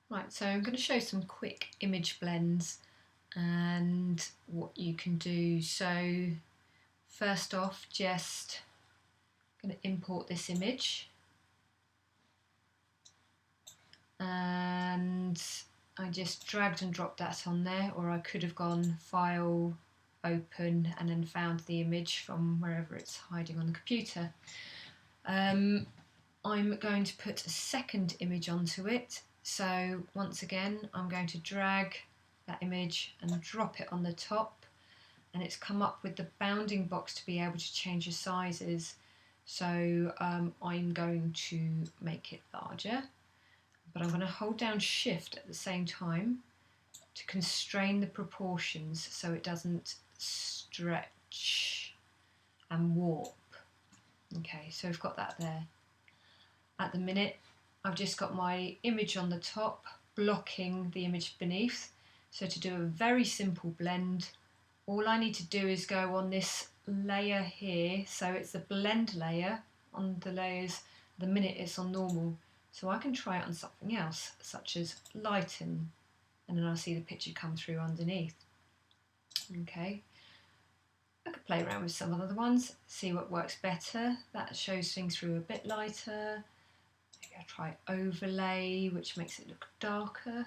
Right, so I'm going to show some quick image blends and what you can do. So first off, just going to import this image, and I just dragged and dropped that on there, or I could have gone File, Open, and then found the image from wherever it's hiding on the computer. I'm going to put a second image onto it. So once again, I'm going to drag that image and drop it on the top, and it's come up with the bounding box to be able to change the sizes. So I'm going to make it larger, but I'm going to hold down Shift at the same time to constrain the proportions so it doesn't stretch and warp. Okay, so we've got that there. At the minute, I've just got my image on the top blocking the image beneath. So to do a very simple blend, all I need to do is go on this layer here. So it's the blend layer on the layers. The minute it's on normal. So I can try it on something else, such as lighten, and then I'll see the picture come through underneath. Okay. I could play around with some other ones, see what works better. That shows things through a bit lighter. Maybe I'll try overlay, which makes it look darker,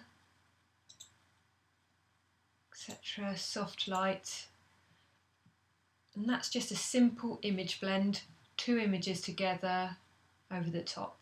etc. Soft light. And that's just a simple image blend, two images together over the top.